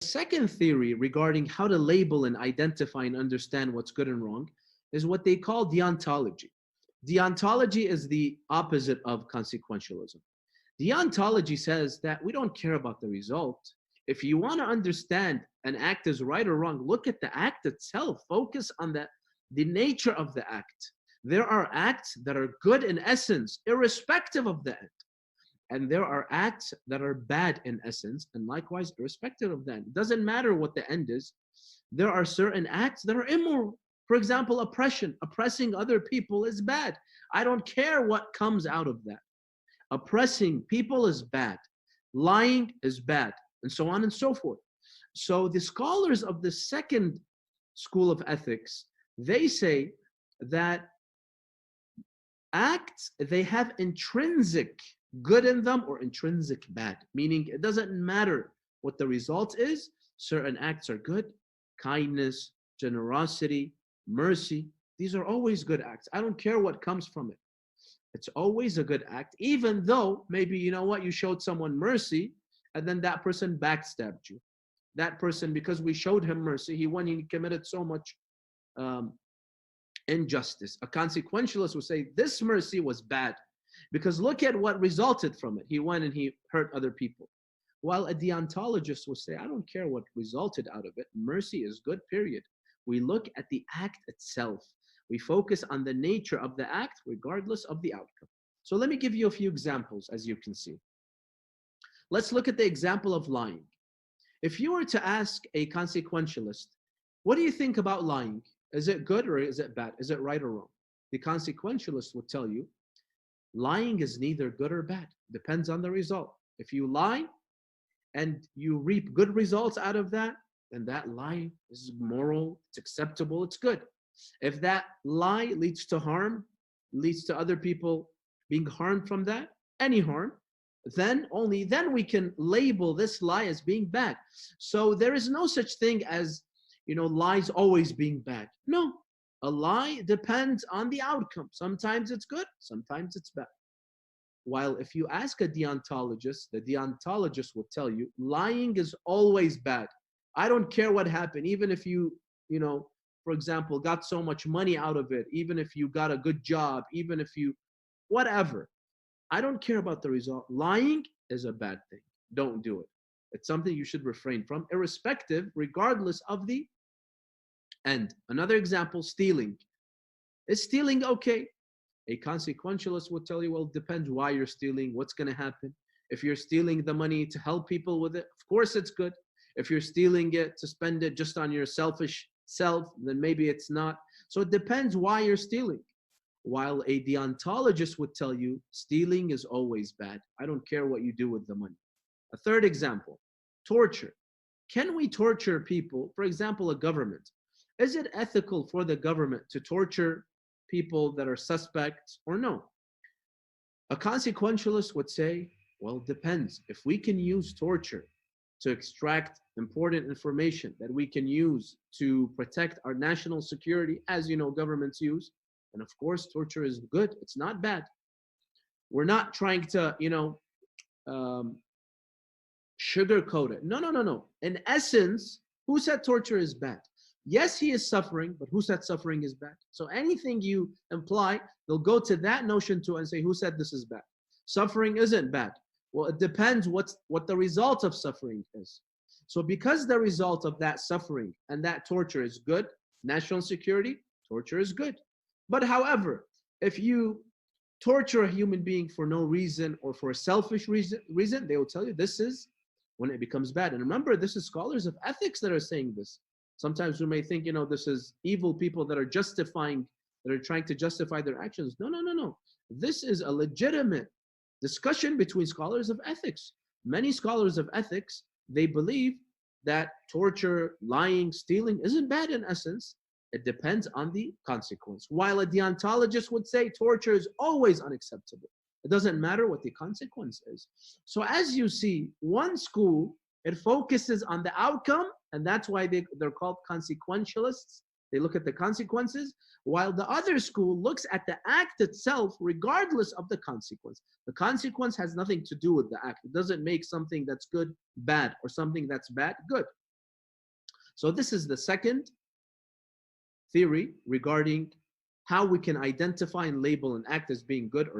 second theory regarding how to label and identify and understand what's good and wrong is what they call deontology. Deontology is the opposite of consequentialism. Deontology says that we don't care about the result. If you want to understand an act is right or wrong, look at the act itself. Focus on the nature of the act. There are acts that are good in essence, irrespective of the end. And there are acts that are bad in essence, and likewise, irrespective of the end. It doesn't matter what the end is. There are certain acts that are immoral. For example, oppression. Oppressing other people is bad. I don't care what comes out of that. Oppressing people is bad. Lying is bad, and so on and so forth. So the scholars of the second school of ethics, they say that acts, they have intrinsic good in them or intrinsic bad, meaning it doesn't matter what the result is. Certain acts are good. Kindness, generosity, mercy, these are always good acts. I don't care what comes from it. It's always a good act, even though maybe, you know what, you showed someone mercy and then that person backstabbed you. That person, because we showed him mercy, he went and he committed so much injustice. A consequentialist would say this mercy was bad because look at what resulted from it. He went and he hurt other people. While a deontologist would say, I don't care what resulted out of it. Mercy is good, period. We look at the act itself. We focus on the nature of the act regardless of the outcome. So let me give you a few examples, as you can see. Let's look at the example of lying. If you were to ask a consequentialist, what do you think about lying? Is it good or is it bad? Is it right or wrong? The consequentialist would tell you, lying is neither good or bad. Depends on the result. If you lie and you reap good results out of that, then that lie is moral, it's acceptable, it's good. If that lie leads to harm, leads to other people being harmed from that, any harm, then only then we can label this lie as being bad. So there is no such thing as, you know, lies always being bad. No, a lie depends on the outcome. Sometimes it's good, sometimes it's bad. While if you ask a deontologist, the deontologist will tell you lying is always bad. I don't care what happened, even if you know, for example, got so much money out of it, even if you got a good job, even if you, whatever. I don't care about the result. Lying is a bad thing. Don't do it. It's something you should refrain from, irrespective, regardless of the end. Another example, stealing. Is stealing okay? A consequentialist would tell you, well, it depends why you're stealing, what's going to happen. If you're stealing the money to help people with it, of course it's good. If you're stealing it to spend it just on your selfish self, then maybe it's not. So it depends why you're stealing. While a deontologist would tell you, stealing is always bad. I don't care what you do with the money. A third example, torture. Can we torture people? For example, a government. Is it ethical for the government to torture people that are suspects or no? A consequentialist would say, well, it depends. If we can use torture to extract important information that we can use to protect our national security, as you know, governments use, and of course, torture is good. It's not bad. We're not trying to, you know, sugarcoat it. No, no, no, no. In essence, who said torture is bad? Yes, he is suffering, but who said suffering is bad? So anything you imply, they'll go to that notion too and say, who said this is bad? Suffering isn't bad. Well, it depends what the result of suffering is. So because the result of that suffering and that torture is good, national security, torture is good. But however, if you torture a human being for no reason or for a selfish reason, they will tell you this is when it becomes bad. And remember, this is scholars of ethics that are saying this. Sometimes we may think, you know, this is evil people that are justifying, that are trying to justify their actions. No, no, no, no. This is a legitimate discussion between scholars of ethics. Many scholars of ethics, they believe that torture, lying, stealing isn't bad in essence. It depends on the consequence. While a deontologist would say torture is always unacceptable. It doesn't matter what the consequence is. So as you see, one school, it focuses on the outcome, and that's why they're called consequentialists. They look at the consequences, while the other school looks at the act itself regardless of the consequence. The consequence has nothing to do with the act. It doesn't make something that's good bad or something that's bad good. So this is the second theory regarding how we can identify and label an act as being good or